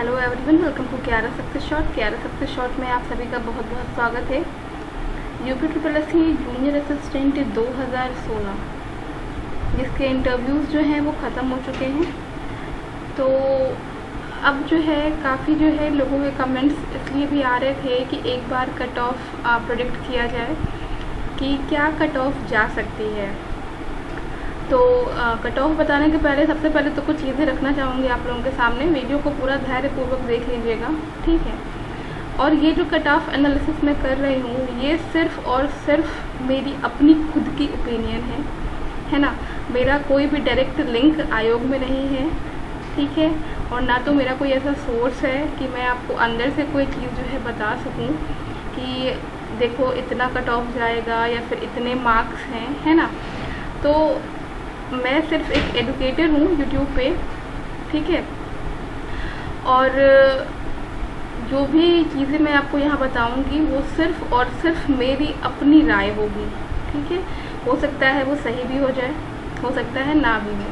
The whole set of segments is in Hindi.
Hello everyone, welcome to Kyara success shot. Kyara success shot में आप सभी का बहुत बहुत स्वागत है। UP triple S C junior assistant 2016 जिसके इंटरव्यूज़ जो हैं वो ख़त्म हो चुके हैं। तो अब जो है काफ़ी जो है लोगों के कमेंट्स इसलिए भी आ रहे थे कि एक बार कट ऑफ प्रेडिक्ट किया जाए कि क्या कट ऑफ जा सकती है। तो कट ऑफ बताने के पहले सबसे पहले तो कुछ चीज़ें रखना चाहूँगी आप लोगों के सामने। वीडियो को पूरा धैर्यपूर्वक देख लीजिएगा, ठीक है। और ये जो कट ऑफ एनालिसिस मैं कर रही हूँ ये सिर्फ़ और सिर्फ मेरी अपनी खुद की ओपिनियन है ना। मेरा कोई भी डायरेक्ट लिंक आयोग में नहीं है, ठीक है। और ना तो मेरा कोई ऐसा सोर्स है कि मैं आपको अंदर से कोई चीज़ जो है बता सकूँ कि देखो इतना कट ऑफ जाएगा या फिर इतने मार्क्स हैं, है ना। तो मैं सिर्फ एक एजुकेटर हूँ यूट्यूब पे, ठीक है। और जो भी चीज़ें मैं आपको यहाँ बताऊँगी वो सिर्फ और सिर्फ मेरी अपनी राय होगी, ठीक है। हो सकता है वो सही भी हो जाए, हो सकता है ना भी हो,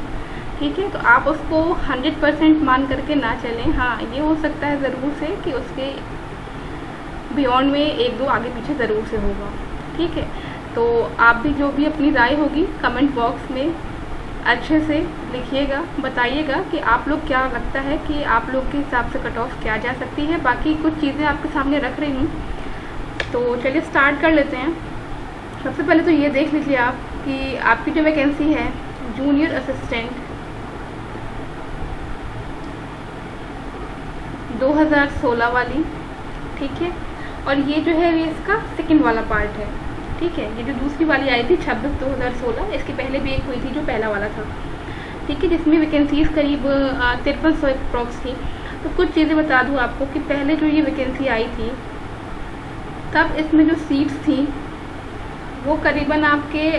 ठीक है। तो आप उसको 100% मान करके ना चलें। हाँ, ये हो सकता है ज़रूर से कि उसके बियॉन्ड में एक दो आगे पीछे ज़रूर से होगा, ठीक है। तो आप भी जो भी अपनी राय होगी कमेंट बॉक्स में अच्छे से लिखिएगा, बताइएगा कि आप लोग क्या लगता है कि आप लोग के हिसाब से कट ऑफ क्या जा सकती है। बाकी कुछ चीज़ें आपके सामने रख रही हूँ, तो चलिए स्टार्ट कर लेते हैं। सबसे पहले तो ये देख लीजिए आप कि आपकी जो वैकेंसी है जूनियर असिस्टेंट 2016 वाली, ठीक है। और ये जो है ये इसका सेकंड वाला पार्ट है, ठीक है। ये जो दूसरी वाली आई थी 26/2016, इसके पहले भी एक हुई थी जो पहला वाला था, ठीक है, जिसमें वैकेंसीज करीब 5300 अप्रॉक्स थी। तो कुछ चीज़ें बता दूँ आपको कि पहले जो ये वैकेंसी आई थी तब इसमें जो सीट्स थी वो करीबन आपके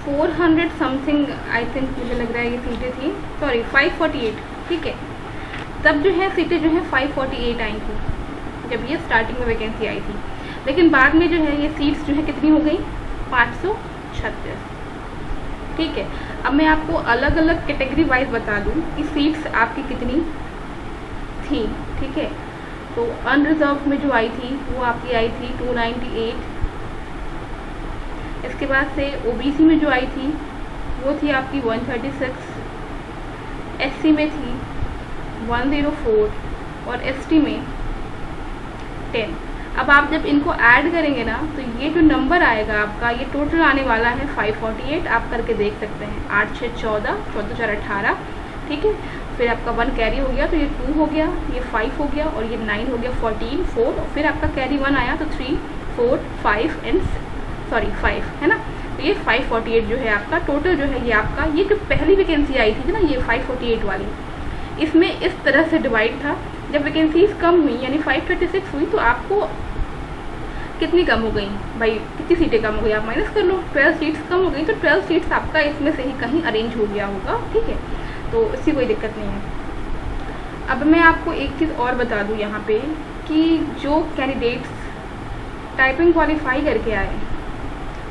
400 समथिंग, आई थिंक मुझे लग रहा है ये सीटें थी, सॉरी 548, ठीक है। तब जो है सीटें जो है 548 आई थी जब ये स्टार्टिंग में वैकेंसी आई थी। लेकिन बाद में जो है ये सीट्स जो है कितनी हो गई, 536, ठीक है। अब मैं आपको अलग अलग कैटेगरी वाइज बता दूं कि सीट्स आपकी कितनी थी, ठीक है। तो अनरिजर्व में जो आई थी वो आपकी आई थी 298। इसके बाद से ओबीसी में जो आई थी वो थी आपकी 136, एससी में थी 104 और एसटी में 10। अब आप जब इनको ऐड करेंगे ना तो ये जो नंबर आएगा आपका ये टोटल आने वाला है 548। आप करके देख सकते हैं, 8 6 14, 14 4 18, ठीक है। फिर आपका 1 कैरी हो गया तो ये 2 हो गया, ये 5 हो गया और ये 9 हो गया, 14 4, और फिर आपका कैरी 1 आया तो 3 4 5 एंड 5, है ना। तो ये 548 जो है आपका टोटल जो है ये आपका, ये जो पहली वैकेंसी आई थी ना ये 548 वाली, इसमें इस तरह से डिवाइड था। जब वैकेंसीज कम हुई यानी 536 हुई तो आपको कितनी कम हो गई भाई, कितनी सीटें कम हो गई आप माइनस कर लो, 12 सीट्स कम हो गई। तो 12 सीट्स आपका इसमें से ही कहीं अरेंज हो गया होगा, ठीक है। तो इसकी कोई दिक्कत नहीं है। अब मैं आपको एक चीज़ और बता दूं यहाँ पे कि जो कैंडिडेट्स टाइपिंग क्वालिफाई करके आए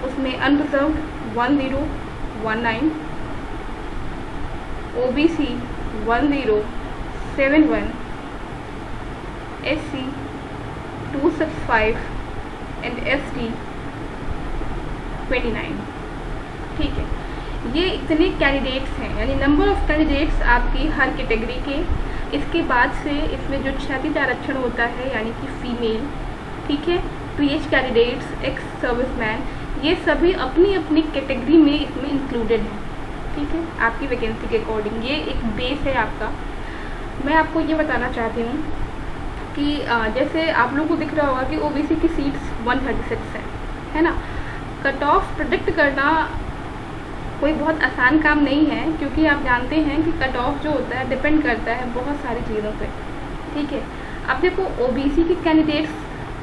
उसमें unreserved 1019, OBC 1071, SC 265 and ST 29, ठीक है। ये इतने कैंडिडेट्स हैं, यानी नंबर ऑफ कैंडिडेट्स आपकी हर कैटेगरी के। इसके बाद से इसमें जो क्षैतिज आरक्षण होता है यानी कि फीमेल, ठीक है, पीएच कैंडिडेट्स, एक्स सर्विसमैन, ये सभी अपनी अपनी कैटेगरी में इसमें इंक्लूडेड हैं, ठीक है, आपकी वैकेंसी के अकॉर्डिंग। ये एक बेस है आपका। मैं आपको ये बताना चाहती हूँ कि जैसे आप लोगों को दिख रहा होगा कि ओबीसी की सीट्स 136 है ना। कट ऑफ प्रेडिक्ट करना कोई बहुत आसान काम नहीं है, क्योंकि आप जानते हैं कि कट ऑफ जो होता है डिपेंड करता है बहुत सारी चीज़ों पे, ठीक है। अब देखो ओबीसी के कैंडिडेट्स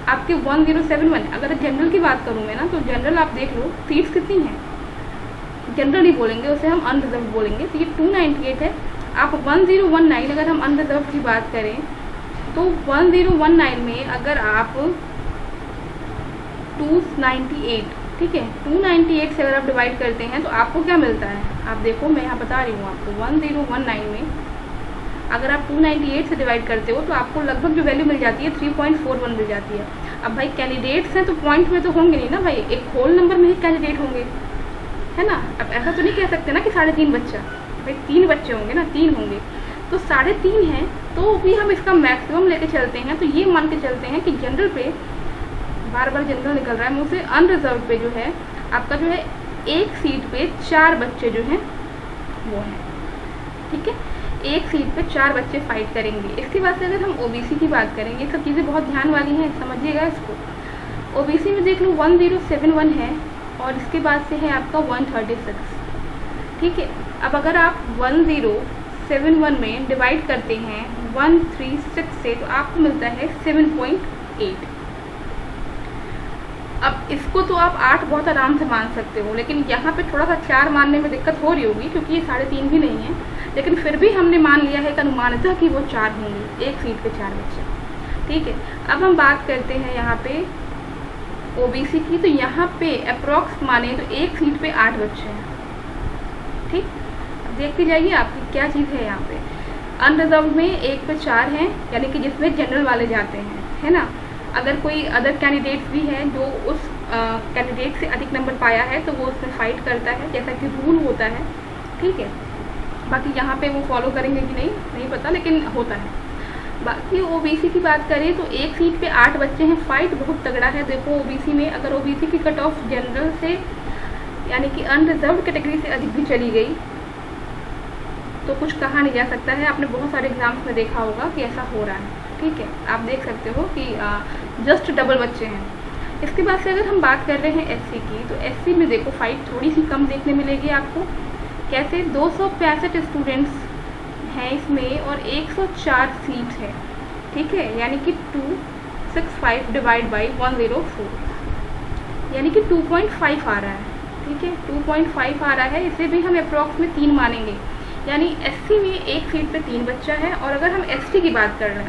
आपके 1071, अगर जनरल की बात करूँ मैं ना तो जनरल आप देख लो सीट्स कितनी हैं, जनरल नहीं बोलेंगे उसे हम अनरिजर्व बोलेंगे। तो ये 298 है। आप 1019 अगर हम अनरिजर्व की बात करें तो 1019 में अगर आप 298, ठीक है, 298 से अगर आप डिवाइड करते हैं तो आपको क्या मिलता है, आप देखो मैं यहाँ बता रही हूँ आपको। 1019 में अगर आप 298 से डिवाइड करते हो तो आपको लगभग जो वैल्यू मिल जाती है 3.41 मिल जाती है। अब भाई कैंडिडेट्स हैं तो पॉइंट में तो होंगे नहीं ना भाई, एक होल नंबर में ही कैंडिडेट होंगे, है ना। अब ऐसा तो नहीं कह सकते ना कि 3.5 बच्चा, भाई 3 बच्चे होंगे ना, 3 होंगे तो 3.5 हैं, तो भी हम इसका मैक्सिमम लेके चलते हैं। तो ये मान के चलते हैं कि जनरल पे, बार बार जनरल निकल रहा है मुझसे, अनरिजर्व पे जो है आपका जो है एक सीट पे 4 बच्चे जो हैं वो हैं, ठीक है। एक सीट पे 4 बच्चे फाइट करेंगे। इसके बाद से अगर हम ओबीसी की बात करेंगे, सब चीज़ें बहुत ध्यान वाली हैं, समझिएगा इसको। ओबीसी में देख लो 1071 है और इसके बाद से है आपका 136, ठीक है। अब अगर आप 1071 में डिवाइड करते हैं 136 से तो आपको मिलता है 7.8। अब इसको तो आप 8 बहुत आराम से मान सकते हो, लेकिन यहाँ पे थोड़ा सा 4 मानने में दिक्कत हो रही होगी क्योंकि ये 3.5 भी नहीं है, लेकिन फिर भी हमने मान लिया है एक अनुमानतः कि वो 4 होंगे, एक सीट पे 4 बच्चे, ठीक है। अब हम बात करते हैं यहाँ पे ओबीसी की, तो यहाँ पे अप्रॉक्स माने तो एक सीट पे 8 बच्चे हैं, ठीक। देखते जाइए आपकी क्या चीज़ है यहाँ पे। अनरिजर्व में एक पे 4 हैं, यानी कि जिसमें जनरल वाले जाते हैं, है ना। अगर कोई अदर कैंडिडेट भी है जो उस कैंडिडेट से अधिक नंबर पाया है तो वो उसमें फाइट करता है, जैसा कि रूल होता है, ठीक है। बाकी यहाँ पे वो फॉलो करेंगे कि नहीं पता, लेकिन होता है। बाकी ओबीसी की बात करें तो एक सीट पे 8 बच्चे हैं, फाइट बहुत तगड़ा है। देखो ओबीसी में अगर ओबीसी की कट ऑफ जनरल से यानी कि अनरिजर्व कैटेगरी से अधिक भी चली गई तो कुछ कहा नहीं जा सकता है। आपने बहुत सारे एग्जाम्स में देखा होगा कि ऐसा हो रहा है, ठीक है। आप देख सकते हो कि जस्ट डबल बच्चे हैं। इसके बाद से अगर हम बात कर रहे हैं एससी की, तो एससी में देखो फाइट थोड़ी सी कम देखने मिलेगी आपको। कैसे? 265 स्टूडेंट्स हैं इसमें और 104 सीट्स हैं, ठीक है। यानी कि 265 डिवाइड बाई 104 यानी कि 2.5 आ रहा है, ठीक है। 2.5 आ रहा है, इसे भी हम अप्रॉक्स में 3 मानेंगे। यानी एससी में एक सीट पे 3 बच्चा है। और अगर हम एसटी की बात कर लें,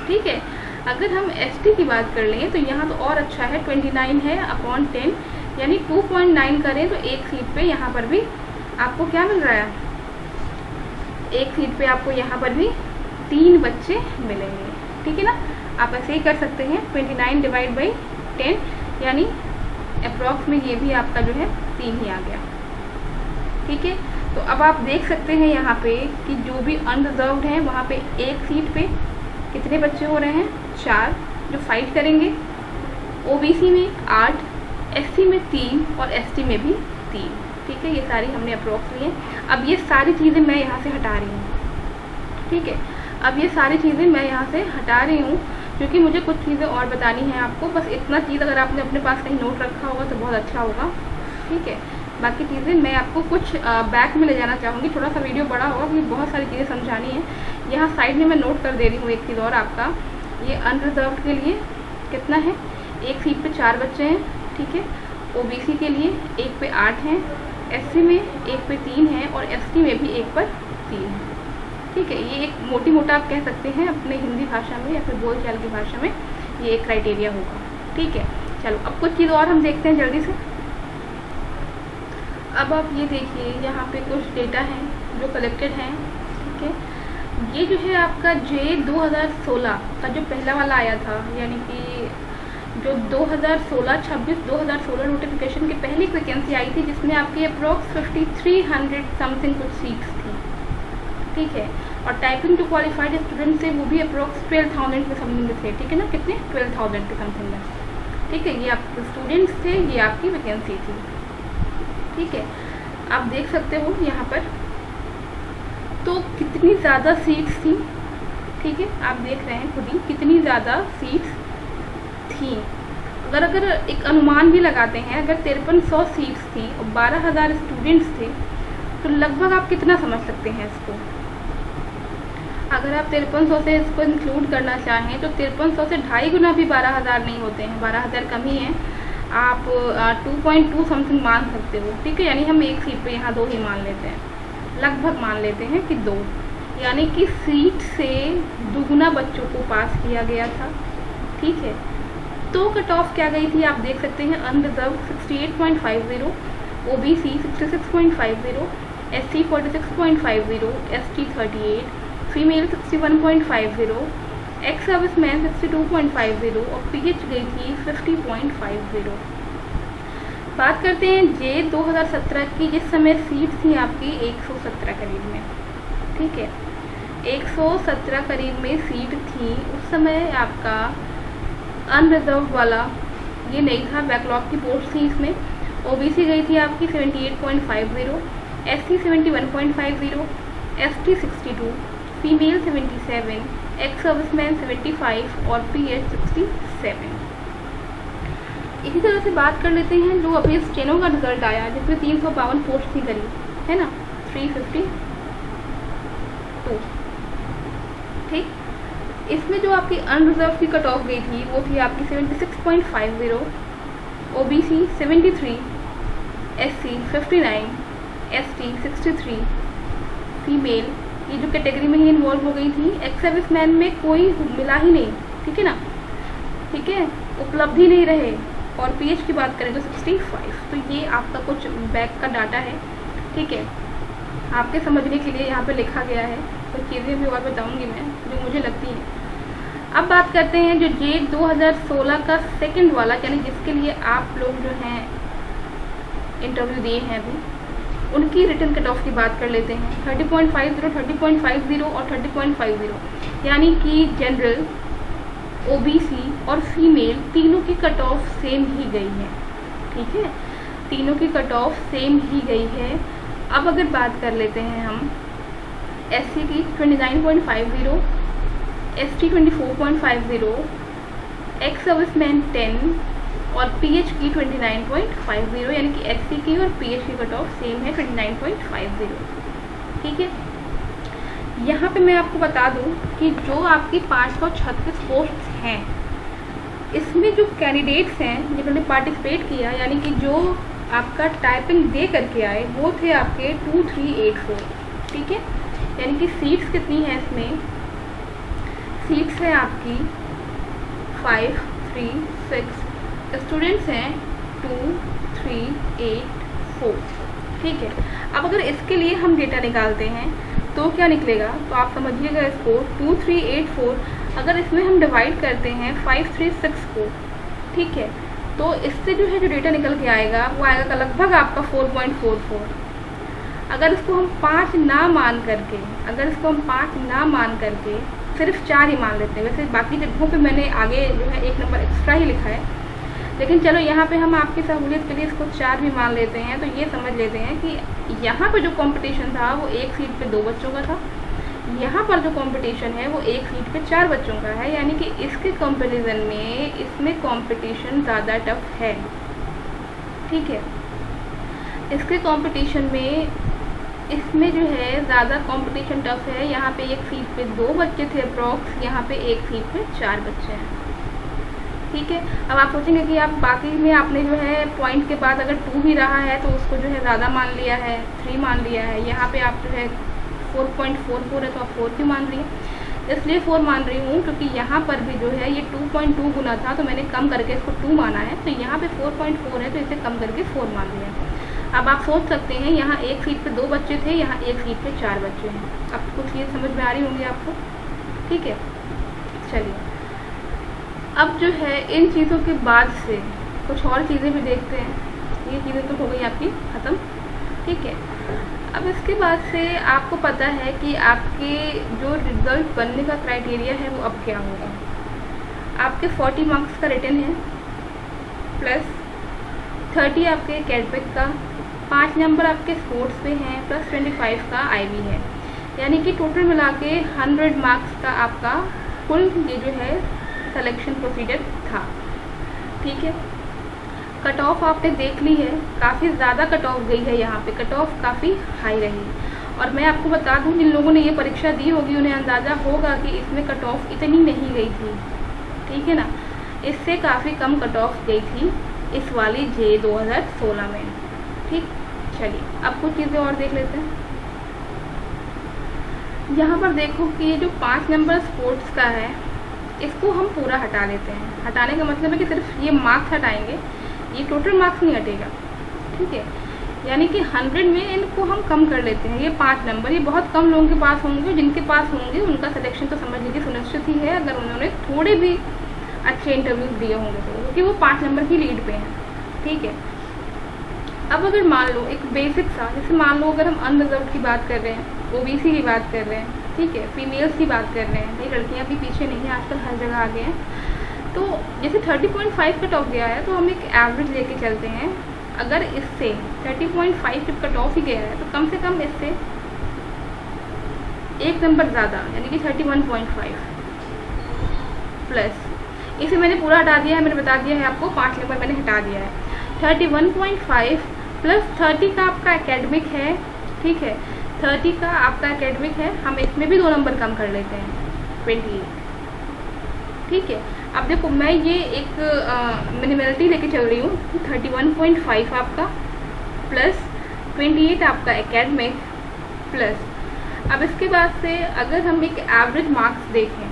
ठीक है, अगर हम एसटी की बात कर लें तो यहाँ तो और अच्छा है, 29 है अपॉन 10 यानी 2.9 करें तो एक सीट पे यहाँ पर भी आपको क्या मिल रहा है, एक सीट पे आपको यहाँ पर भी 3 बच्चे मिलेंगे, ठीक है ना। आप ऐसे ही कर सकते हैं, 29 डिवाइड बाई 10 यानी अप्रॉक्स में ये भी आपका जो है 3 ही आ गया, ठीक है। तो अब आप देख सकते हैं यहाँ पे कि जो भी अनरिजर्व्ड हैं वहाँ पे एक सीट पे कितने बच्चे हो रहे हैं, 4 जो फाइट करेंगे। ओबीसी में 8, एससी में 3 और एसटी में भी 3, ठीक है। ये सारी हमने अप्रॉक्स लिए। अब ये सारी चीज़ें मैं यहाँ से हटा रही हूँ, ठीक है। अब ये सारी चीज़ें मैं यहाँ से हटा रही हूँ क्योंकि मुझे कुछ चीज़ें और बतानी है आपको। बस इतना चीज़ अगर आपने अपने पास कहीं नोट रखा होगा तो बहुत अच्छा होगा, ठीक है। बाकी चीज़ें मैं आपको कुछ बैक में ले जाना चाहूँगी। थोड़ा सा वीडियो बड़ा होगा क्योंकि बहुत सारी चीज़ें समझानी है। यहाँ साइड में मैं नोट कर दे रही हूँ एक चीज़ और आपका, ये अनरिजर्व के लिए कितना है, एक सीट पे 4 बच्चे हैं, ठीक है। ओबीसी के लिए एक पे 8 हैं, एससी में एक पे 3 हैं और एसटी में भी एक पर 3 हैं, ठीक है। ये एक मोटी मोटा आप कह सकते हैं अपने हिंदी भाषा में या फिर बोलचाल की भाषा में ये एक क्राइटेरिया होगा, ठीक है। चलो अब कुछ चीज़ और हम देखते हैं जल्दी से। अब आप ये देखिए यहाँ पे कुछ डेटा हैं जो कलेक्टेड हैं, ठीक है। ये जो है आपका जे 2016 का जो पहला वाला आया था, यानी कि जो 2016 नोटिफिकेशन की पहली वैकेंसी आई थी जिसमें आपकी अप्रॉक्स 5300 समथिंग कुछ सीट्स थी, ठीक है। और टाइपिंग जो क्वालिफाइड स्टूडेंट थे वो भी अप्रॉक्स 12,000 के समथिंग थे, ठीक है ना, कितने 12,000 के समथिंग में, ठीक है। ये आपके स्टूडेंट्स थे, ये आपकी वैकेंसी थी, ठीक है। आप देख सकते हो यहाँ पर तो कितनी ज़्यादा सीट्स थी, ठीक है। आप देख रहे हैं खुद ही कितनी ज़्यादा सीट्स थी। अगर एक अनुमान भी लगाते हैं, अगर 5300 सीट्स थी और 12,000 स्टूडेंट्स थे तो लगभग आप कितना समझ सकते हैं इसको। अगर आप 5300 से इसको इंक्लूड करना चाहें तो 5300 से 2.5 गुना भी 12,000 नहीं होते हैं, 12,000 कम ही हैं। आप 2.2 समथिंग मान सकते हो, ठीक है। यानी हम एक सीट पे यहाँ 2 ही मान लेते हैं, लगभग मान लेते हैं कि 2, यानी कि सीट से दुगुना बच्चों को पास किया गया था, ठीक है। तो कट ऑफ क्या गई थी आप देख सकते हैं, unreserve 68.50, OBC 66.50, SC 46.50, ST 38, female 61.50, ex serviceman 62.50 और पीएच गई थी 50.50। बात करते हैं जे 2017 की, जिस समय सीट थी आपकी 117 करीब में, ठीक है, 117 करीब में सीट थी। उस समय आपका अनरिजर्व वाला ये नहीं था, बैकलॉग की पोस्ट थी। इसमें ओबीसी गई थी आपकी 78.50, SC 71.50, ST 62, female 77, ex serviceman 75 और पीएच 67। इसी तरह से बात कर लेते हैं जो अभी स्टेनो का रिजल्ट आया, जिसमें 352 पोस्ट थी करीब, है ना, 352, ठीक। इसमें जो आपकी अनरिजर्व की कट ऑफ गई थी वो थी आपकी 76.50, ओबीसी 73, एससी 59, एसटी 63, फीमेल ये जो कैटेगरी में ही इन्वॉल्व हो गई थी। एक्स सर्विसमैन में कोई मिला ही नहीं, ठीक है ना, ठीक है, उपलब्धि नहीं रहे। और पीएच की बात करें तो 65। तो ये आपका कुछ बैक का डाटा है, ठीक है, आपके समझने के लिए यहाँ पे लिखा गया है। तो चीज़ें भी और बताऊँगी मैं जो मुझे लगती हैं। अब बात करते हैं जो जे 2016 का सेकंड वाला, यानी जिसके लिए आप लोग जो हैं इंटरव्यू दिए हैं अभी, उनकी रिटन कट ऑफ की बात कर लेते हैं। 30.50, 30.50 और 30.50, यानी कि जनरल, ओबीसी और फीमेल तीनों की कट ऑफ सेम ही गई है, ठीक है, तीनों की कट ऑफ सेम ही गई है। अब अगर बात कर लेते हैं हम एससी की 29.50, एसटी 24.50, एक्स सर्विसमैन 10 और पीएच की 29.50, यानी कि एससी की और पीएच की कट ऑफ सेम है 29.50, ठीक है। यहाँ पे मैं आपको बता दूँ कि जो आपकी 536 पोस्ट्स हैं, इसमें जो कैंडिडेट्स हैं जिन्होंने पार्टिसिपेट किया, यानी कि जो आपका टाइपिंग दे करके आए, वो थे आपके 2384, ठीक है, यानी कि सीट्स कितनी हैं इसमें, सीट्स हैं आपकी 536, स्टूडेंट्स हैं 2384, ठीक है। अब अगर इसके लिए हम डेटा निकालते हैं तो क्या निकलेगा, तो आप समझिएगा इसको, 2384 अगर इसमें हम डिवाइड करते हैं 536 को, ठीक है, तो इससे जो है जो डेटा निकल के आएगा वो आएगा लगभग आपका 4.44। अगर इसको हम 5 ना मान करके, अगर इसको हम 5 ना मान करके सिर्फ 4 ही मान लेते हैं, वैसे बाकी जगहों पे मैंने आगे जो है 1 नंबर एक्स्ट्रा ही लिखा है, लेकिन चलो यहाँ पे हम आपकी सहूलियत के लिए इसको 4 भी मान लेते हैं। तो ये समझ लेते हैं कि यहाँ पे जो कंपटीशन था वो 1 सीट पे 2 बच्चों का था, यहाँ पर जो कंपटीशन है वो 1 सीट पे 4 बच्चों का है, यानी कि इसके कंपैरिजन में इसमें कंपटीशन ज़्यादा टफ है, ठीक है, इसके कंपटीशन में इसमें जो है ज़्यादा कंपटीशन टफ है। यहाँ पे 1 सीट पे 2 बच्चे थे अप्रॉक्स, यहाँ पे 1 सीट पे 4 बच्चे हैं, ठीक है। अब आप सोचेंगे कि आप बाकी में आपने जो है पॉइंट के बाद अगर 2 भी रहा है तो उसको जो है ज़्यादा मान लिया है, 3 मान लिया है, यहाँ पे आप जो है 4.44 है तो आप 4 भी मान रही हैं। इसलिए 4 मान रही हूँ क्योंकि यहाँ पर भी जो है ये 2.2 गुना था, तो मैंने कम करके इसको 2 माना है, तो यहाँ पे 4.4 है तो इसे कम करके 4 मान लिया है। अब आप सोच सकते हैं यहाँ 1 सीट पे 2 बच्चे थे, यहाँ 1 सीट पे 4 बच्चे हैं। अब कुछ ये समझ में आ रही होंगी आपको, ठीक है। चलिए अब जो है इन चीज़ों के बाद से कुछ और चीज़ें भी देखते हैं। ये चीज़ें तो हो गई आपकी ख़त्म, ठीक है। अब इसके बाद से आपको पता है कि आपके जो रिज़ल्ट बनने का क्राइटेरिया है वो अब क्या होगा। आपके 40 मार्क्स का रिटन है, प्लस 30 आपके कैटबैक का, 5 नंबर आपके स्पोर्ट्स पे हैं, प्लस 25 का आईवी है, यानी कि टोटल मिला के 100 मार्क्स का आपका कुल ये जो है सिलेक्शन प्रोसीजर था, ठीक है। कट ऑफ आपने देख ली है, काफ़ी ज़्यादा कट ऑफ गई है, यहाँ पे कट ऑफ काफ़ी हाई रही। और मैं आपको बता दूँ जिन लोगों ने ये परीक्षा दी होगी उन्हें अंदाज़ा होगा कि इसमें कट ऑफ इतनी नहीं गई थी, ठीक है ना, इससे काफ़ी कम कट ऑफ गई थी इस वाली जे 2016 में, ठीक। चलिए अब कुछ चीज़ें और देख लेते हैं। यहाँ पर देखो कि ये जो 5 नंबर स्पोर्ट्स का है इसको हम पूरा हटा लेते हैं। हटाने का मतलब है कि सिर्फ ये मार्क्स हटाएंगे, ये टोटल मार्क्स नहीं हटेगा, ठीक है। यानी कि 100 में इनको हम कम कर लेते हैं। ये 5 नंबर, ये बहुत कम लोगों के पास होंगे। जिनके पास होंगे उनका सिलेक्शन तो समझ लीजिए सुनिश्चित ही है, अगर उन्होंने थोड़े भी अच्छे इंटरव्यूज दिए होंगे तो, क्योंकि वो 5 नंबर की लीड पे हैं। ठीक है, अब अगर मान लो एक बेसिक सा, जैसे मान लो अगर हम अनरिजर्व की बात कर रहे हैं, OBC की बात कर रहे हैं, ठीक है, फीमेल्स की बात कर रहे हैं, ये लड़कियाँ भी पीछे नहीं है, आजकल हर जगह आ गए हैं। तो जैसे 30.5 कट ऑफ गया है तो हम एक एवरेज लेके चलते हैं। अगर इससे 30.5 कट ऑफ ही गया है तो कम से कम इससे एक नंबर ज़्यादा, यानी कि 31.5 प्लस, इसे मैंने पूरा हटा दिया है, मैंने बता दिया है आपको, 5 नंबर मैंने हटा दिया है। 31.5 प्लस 30 का आपका एकेडमिक है, ठीक है, 30 का आपका एकेडमिक है, हम इसमें भी 2 नंबर कम कर लेते हैं, 28। ठीक है, अब देखो मैं ये एक मिनिमलिटी लेके चल रही हूँ। 31.5 आपका प्लस 28 आपका एकेडमिक प्लस, अब इसके बाद से अगर हम एक एवरेज मार्क्स देखें,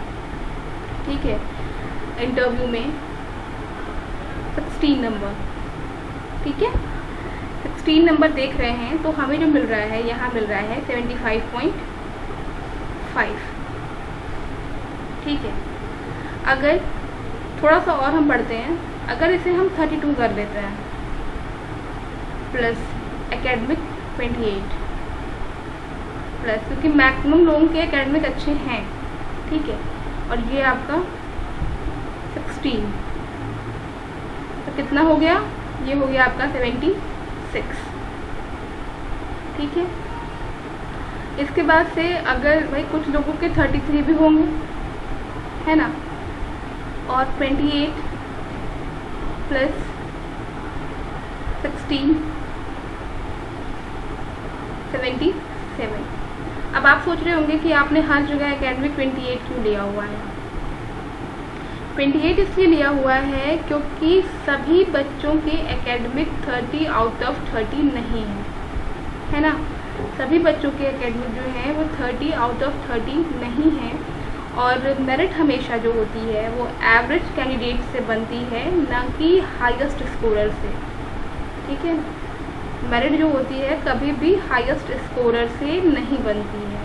ठीक है, इंटरव्यू में 16 नंबर, ठीक है, 16 नंबर देख रहे हैं तो हमें जो मिल रहा है, यहाँ मिल रहा है 75.5। ठीक है, अगर थोड़ा सा और हम बढ़ते हैं, अगर इसे हम 32 कर लेते हैं प्लस एकेडमिक 28 प्लस, क्योंकि मैक्सिमम लोगों के एकेडमिक अच्छे हैं, ठीक है, और ये आपका 16, तो कितना हो गया, ये हो गया आपका 76। ठीक है, इसके बाद से अगर भाई कुछ लोगों के 33 भी होंगे, है ना, और 28 प्लस 16 77। अब आप सोच रहे होंगे कि आपने हर जगह एकेडमिक 28 क्यों लिया हुआ है। 28 इसलिए लिया हुआ है क्योंकि सभी बच्चों के एकेडमिक 30 आउट ऑफ 30 नहीं है ना, सभी बच्चों के एकेडमिक जो है वो 30 आउट ऑफ 30 नहीं है। और मेरिट हमेशा जो होती है वो एवरेज कैंडिडेट से बनती है, ना कि हाईएस्ट स्कोरर से। ठीक है, मेरिट जो होती है कभी भी हाईएस्ट स्कोरर से नहीं बनती है,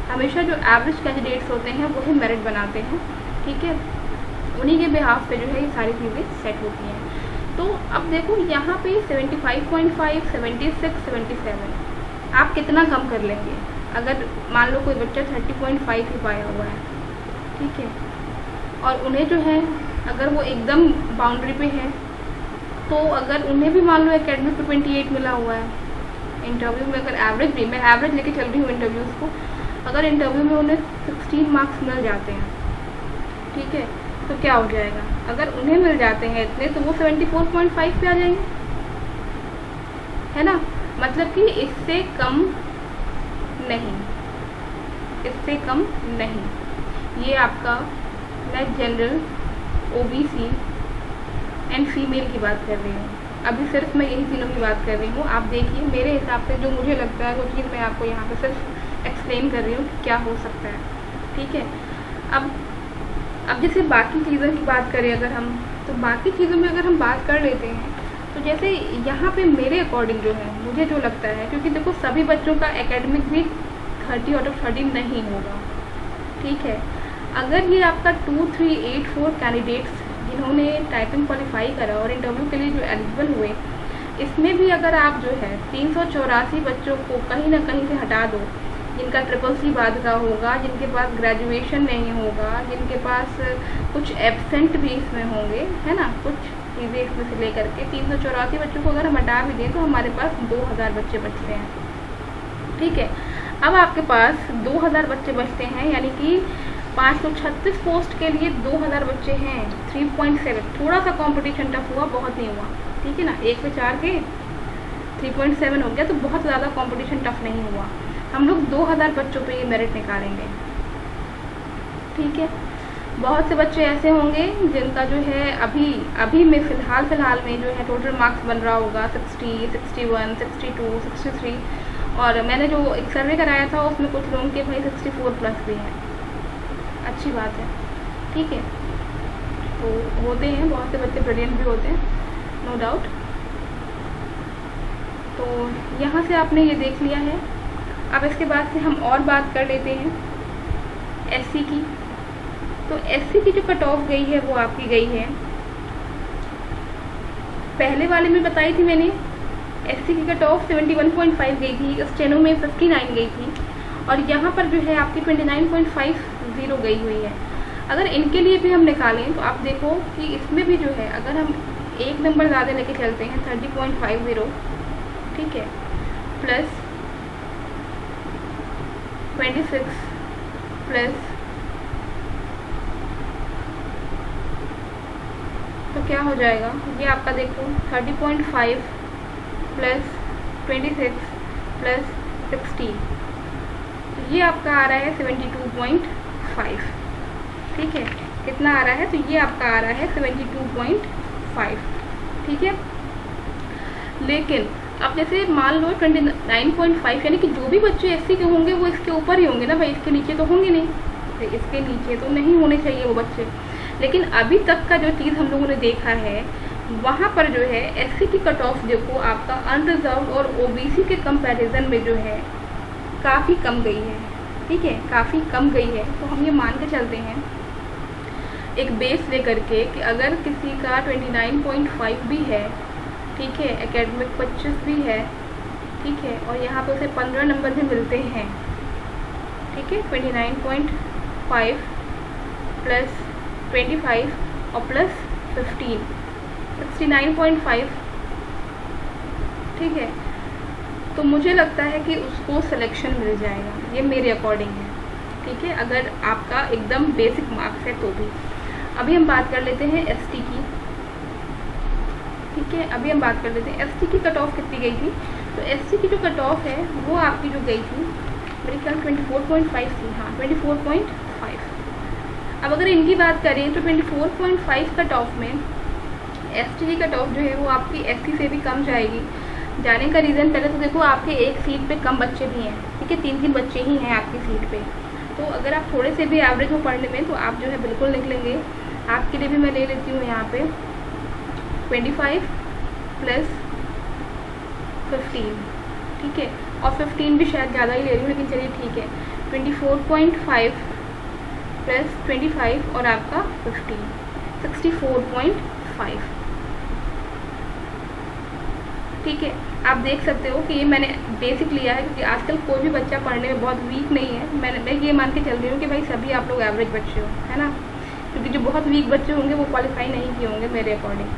हमेशा जो एवरेज कैंडिडेट्स होते हैं वही मेरिट बनाते हैं। ठीक है, उन्हीं के बिहाफ पे जो है ये सारी चीज़ें सेट होती हैं। तो अब देखो यहाँ पे 75.5, 76, 77 आप कितना कम कर लेंगे। अगर मान लो कोई बच्चा 30.5 ही पाया हुआ है, ठीक है, और उन्हें जो है अगर वो एकदम बाउंड्री पे है, तो अगर उन्हें भी मान लो एकेडमिक पे 28 मिला हुआ है, इंटरव्यू में अगर एवरेज भी, मैं एवरेज लेके चल रही हूँ इंटरव्यूज़ को, अगर इंटरव्यू में उन्हें 16 मार्क्स मिल जाते हैं, ठीक है, तो क्या हो जाएगा, अगर उन्हें मिल जाते हैं इतने तो वो 74.5 पे आ जाएंगे, है ना, मतलब कि इससे कम नहीं, इससे कम नहीं। ये आपका मैं जनरल, OBC एंड फीमेल की बात कर रही हूँ, अभी सिर्फ मैं यही तीनों की बात कर रही हूँ। आप देखिए मेरे हिसाब से जो मुझे लगता है वो चीज़ मैं आपको यहाँ पे सिर्फ एक्सप्लेन कर रही हूँ कि क्या हो सकता है। ठीक है, अब जैसे बाकी चीज़ों की बात करें अगर हम, तो बाकी चीज़ों में अगर हम बात कर लेते हैं तो जैसे यहाँ पे मेरे अकॉर्डिंग जो है मुझे जो लगता है, क्योंकि देखो सभी बच्चों का एकेडमिक भी 30 आउट ऑफ 30 नहीं होगा। ठीक है, अगर ये आपका 2384 कैंडिडेट्स जिन्होंने टाइपिंग क्वालिफाई करा और इंटरव्यू के लिए जो एलिजिबल हुए, इसमें भी अगर आप जो है 384 बच्चों को कहीं ना कहीं से हटा दो, जिनका CCC बाद का होगा, जिनके पास ग्रेजुएशन नहीं होगा, जिनके पास कुछ एब्सेंट भी इसमें होंगे, है ना, कुछ चीज़ें इसमें से लेकर के 384 बच्चों को अगर हम हटा भी दें तो हमारे पास 2000 बच्चे बचते हैं। ठीक है, अब आपके पास 2000 बच्चे बचते हैं, यानी कि 536 पोस्ट के लिए 2000 बच्चे हैं। 3.7 थोड़ा सा कंपटीशन टफ हुआ, बहुत नहीं हुआ। ठीक है ना, 1 पे 4 के 3.7 हो गया, तो बहुत ज़्यादा कंपटीशन टफ नहीं हुआ। हम लोग 2000 बच्चों पे ये मेरिट निकालेंगे। ठीक है, बहुत से बच्चे ऐसे होंगे जिनका जो है अभी में फ़िलहाल में जो है टोटल मार्क्स बन रहा होगा 60, 61, 62, 63, और मैंने जो एक सर्वे कराया था उसमें कुछ लोगों के भाई 64 प्लस भी हैं। अच्छी बात है। ठीक है, तो होते हैं बहुत से बच्चे ब्रिलियंट भी होते हैं, नो डाउट। तो यहाँ से आपने ये देख लिया है। अब इसके बाद से हम और बात कर लेते हैं एससी की। तो एससी की जो कट ऑफ गई है वो आपकी गई है, पहले वाले में बताई थी मैंने, एससी की कट ऑफ 71.5 गई थी, स्टेनो में 59 गई थी, और यहाँ पर जो है आपकी 29.50 गई हुई है। अगर इनके लिए भी हम निकालें तो आप देखो कि इसमें भी जो है अगर हम एक नंबर ज़्यादा लेके चलते हैं 30.50, ठीक है, प्लस 26 प्लस, तो क्या हो जाएगा, ये आपका देखो 30.5 प्लस 26 प्लस 16, तो ये आपका आ रहा है 72.5, ठीक है। कितना आ रहा है, तो ये आपका आ रहा है 72.5, ठीक है। लेकिन अब जैसे मान लो 29.5, यानी कि जो भी बच्चे एससी के होंगे वो इसके ऊपर ही होंगे ना भाई, इसके नीचे तो होंगे नहीं, तो इसके नीचे तो नहीं होने चाहिए वो बच्चे। लेकिन अभी तक का जो चीज़ हम लोगों ने देखा है वहाँ पर जो है एससी की कट ऑफ देखो आपका अनरिजर्व और ओबीसी के कंपैरिजन में जो है काफ़ी कम गई है, ठीक है, काफ़ी कम गई है। तो हम ये मान के चलते हैं एक बेस लेकर के कि अगर किसी का 29.5 भी है, ठीक है, एकेडमिक 25 भी है, ठीक है, और यहाँ पे उसे 15 नंबर भी मिलते हैं, ठीक है, 29.5 प्लस 25 और प्लस 15 69.5, ठीक है, तो मुझे लगता है कि उसको सिलेक्शन मिल जाएगा, ये मेरे अकॉर्डिंग है, ठीक है, अगर आपका एकदम बेसिक मार्क्स है तो भी। अभी हम बात कर लेते हैं एसटी की, ठीक है, अभी हम बात कर लेते हैं एसटी की कट ऑफ कितनी गई थी। तो एसटी की जो कट ऑफ है वो आपकी जो गई थी मेरे ख्याल 24.5 थी, हाँ 24.5। अब अगर इनकी बात करें तो 24.5 कट ऑफ में एसटी की कट ऑफ जो है वो आपकी एससी से भी कम जाएगी। जाने का रीज़न पहले तो देखो आपके एक सीट पे कम बच्चे भी हैं, ठीक है, 3 बच्चे ही हैं आपकी सीट पे, तो अगर आप थोड़े से भी एवरेज हो पढ़ने में तो आप जो है बिल्कुल निकलेंगे। आपके लिए भी मैं ले लेती हूँ यहाँ पे 25 प्लस 15, ठीक है, और 15 भी शायद ज़्यादा ही ले रही हूँ लेकिन चलिए ठीक है, 24.5 प्लस 25 और आपका 15 64.5, ठीक है। आप देख सकते हो कि ये मैंने बेसिक लिया है क्योंकि आजकल कोई भी बच्चा पढ़ने में बहुत वीक नहीं है। मैं ये मान के चल रही हूँ कि भाई सभी आप लोग एवरेज बच्चे हो, है ना, क्योंकि जो बहुत वीक बच्चे होंगे वो क्वालिफाई नहीं किए होंगे मेरे अकॉर्डिंग।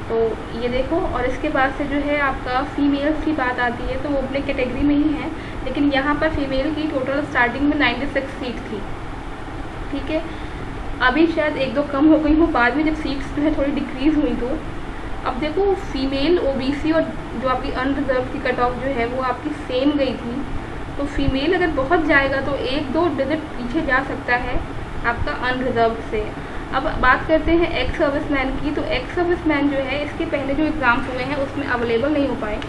तो ये देखो, और इसके बाद से जो है आपका फीमेल्स की बात आती है तो वो अपने कैटेगरी में ही है, लेकिन यहाँ पर फीमेल की टोटल स्टार्टिंग में 96 सीट थी, ठीक है, अभी शायद 1-2 कम हो गई हो बाद में जब सीट्स जो है थोड़ी डिक्रीज़ हुई। तो अब देखो फीमेल ओबीसी और जो आपकी अनरिजर्व की कट ऑफ जो है वो आपकी सेम गई थी, तो फीमेल अगर बहुत जाएगा तो 1-2 डिजिट पीछे जा सकता है आपका अनरिजर्व से। अब बात करते हैं एक्स सर्विसमैन की, तो एक्स सर्विसमैन जो है इसके पहले जो एग्ज़ाम्स हुए हैं उसमें अवेलेबल नहीं हो पाए,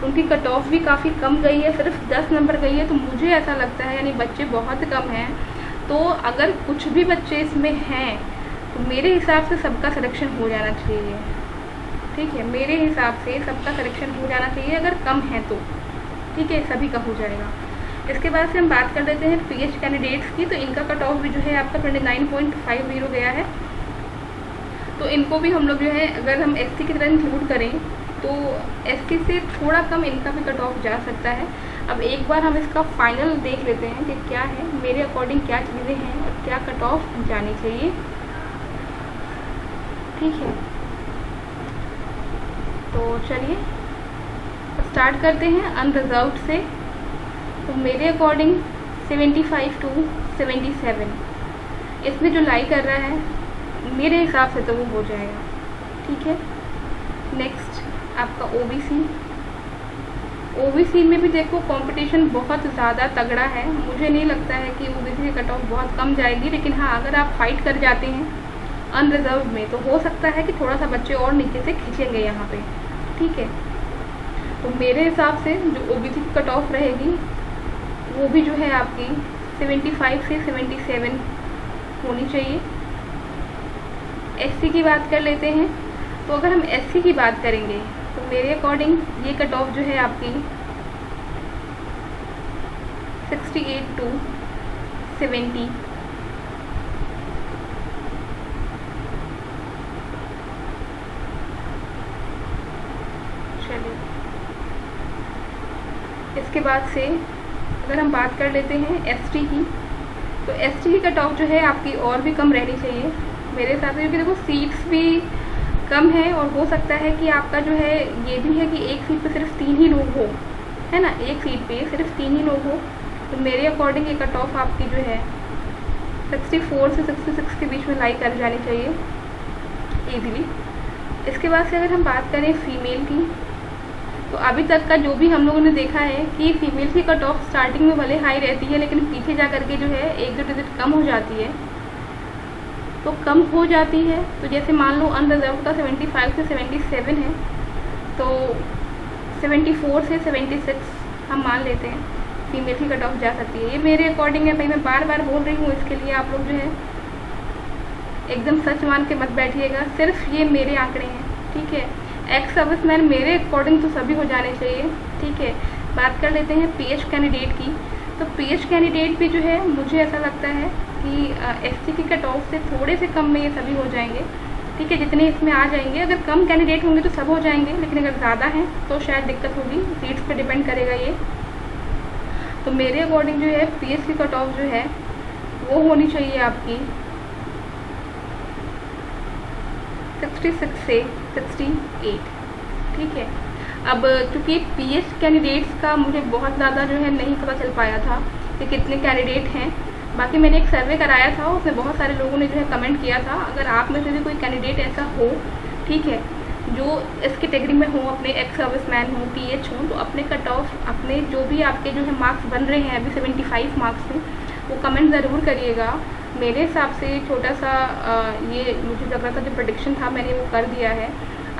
उनकी कट ऑफ भी काफ़ी कम गई है, सिर्फ 10 नंबर गई है। तो मुझे ऐसा लगता है यानी बच्चे बहुत कम हैं, तो अगर कुछ भी बच्चे इसमें हैं तो मेरे हिसाब से सबका सिलेक्शन हो जाना चाहिए, ठीक है, मेरे हिसाब से सबका सिलेक्शन हो जाना चाहिए अगर कम है तो, ठीक है, सभी का हो जाएगा। इसके बाद से हम बात कर लेते हैं पीएच कैंडिडेट्स की, तो इनका कट ऑफ भी जो है आपका 29.50 गया है। तो इनको भी हम लोग जो है अगर हम एससी की तरह इंक्लूड करें तो एससी से थोड़ा कम इनका भी कट ऑफ जा सकता है। अब एक बार हम इसका फाइनल देख लेते हैं कि क्या है, मेरे अकॉर्डिंग क्या चीज़ें हैं और क्या कट ऑफ जानी चाहिए, ठीक है। तो चलिए स्टार्ट करते हैं अनरिजर्व्ड से। तो मेरे अकॉर्डिंग 75 to 77 इसमें जो लाई कर रहा है मेरे हिसाब से तो वो हो जाएगा, ठीक है। नेक्स्ट आपका ओबीसी में भी देखो कंपटीशन बहुत ज़्यादा तगड़ा है, मुझे नहीं लगता है कि ओबीसी की कट ऑफ बहुत कम जाएगी, लेकिन हाँ अगर आप फाइट कर जाते हैं अनरिजर्व में तो हो सकता है कि थोड़ा सा बच्चे और नीचे से खींचेंगे यहाँ पे, ठीक है। तो मेरे हिसाब से जो ओबीसी की कट ऑफ रहेगी वो भी जो है आपकी 75 से 77 होनी चाहिए। एससी की बात कर लेते हैं, तो अगर हम एससी की बात करेंगे तो मेरे अकॉर्डिंग ये कट ऑफ जो है आपकी 68 to 70 चलिए। इसके बाद से अगर हम बात कर लेते हैं एसटी की, तो एसटी की कट ऑफ जो है आपकी और भी कम रहनी चाहिए मेरे हिसाब से, क्योंकि देखो सीट्स भी कम है और हो सकता है कि आपका जो है ये भी है कि एक सीट पे सिर्फ 3 ही लोग हो, है ना, एक सीट पे सिर्फ 3 ही लोग हो। तो मेरे अकॉर्डिंग ये कट ऑफ आपकी जो है 64 से 66 के बीच में लाई कर जानी चाहिए ईजीली। इसके बाद से अगर हम बात करें फीमेल की, तो अभी तक का जो भी हम लोगों ने देखा है कि फीमेल की कट ऑफ स्टार्टिंग में भले हाई रहती है, लेकिन पीछे जा करके जो है 1-2 डिजिट कम हो जाती है। तो कम हो जाती है, तो जैसे मान लो अनरिजर्व का 75 से 77 है, तो 74 से 76 हम मान लेते हैं फीमेल की कट ऑफ जा सकती है। ये मेरे अकॉर्डिंग है भाई, मैं बार बार बोल रही हूँ, इसके लिए आप लोग जो है एकदम सच मान के मत बैठिएगा, सिर्फ ये मेरे आंकड़े हैं, ठीक है। एक्स सर्विसमैन मेरे अकॉर्डिंग तो सभी हो जाने चाहिए, ठीक है। बात कर लेते हैं पीएच कैंडिडेट की, तो पीएच कैंडिडेट भी जो है मुझे ऐसा लगता है कि एसटी की कट ऑफ से थोड़े से कम में ये सभी हो जाएंगे, ठीक है, जितने इसमें आ जाएंगे। अगर कम कैंडिडेट होंगे तो सब हो जाएंगे, लेकिन अगर ज़्यादा हैं तो शायद दिक्कत होगी, सीट्स पे डिपेंड करेगा ये। तो मेरे अकॉर्डिंग जो है पीएच की कट ऑफ जो है वो होनी चाहिए आपकी 66 से 68, ठीक है। अब चूँकि पीएच कैंडिडेट्स का मुझे बहुत ज़्यादा जो है नहीं पता चल पाया था कि कितने कैंडिडेट हैं, बाकी मैंने एक सर्वे कराया था, उसमें बहुत सारे लोगों ने जो है कमेंट किया था। अगर आप में से भी कोई कैंडिडेट ऐसा हो, ठीक है, जो इस कैटेगरी में हो, अपने एक्स सर्विसमैन हो, पीएच हो, तो अपने कट ऑफ, अपने जो भी आपके जो है मार्क्स बन रहे हैं अभी 75 मार्क्स में, वो कमेंट ज़रूर करिएगा। मेरे हिसाब से छोटा सा ये मुझे लग रहा था, जो प्रेडिक्शन था मैंने वो कर दिया है।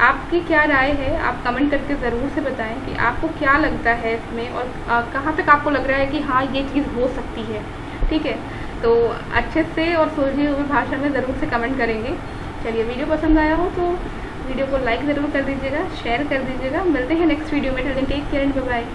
आपकी क्या राय है, आप कमेंट करके ज़रूर से बताएं कि आपको क्या लगता है इसमें, और कहाँ तक आपको लग रहा है कि हाँ ये चीज़ हो सकती है, ठीक है। तो अच्छे से और सुलझी हुई भाषा में ज़रूर से कमेंट करेंगे। चलिए, वीडियो पसंद आया हो तो वीडियो को लाइक ज़रूर कर दीजिएगा, शेयर कर दीजिएगा। मिलते हैं नेक्स्ट वीडियो में, take care and bye bye.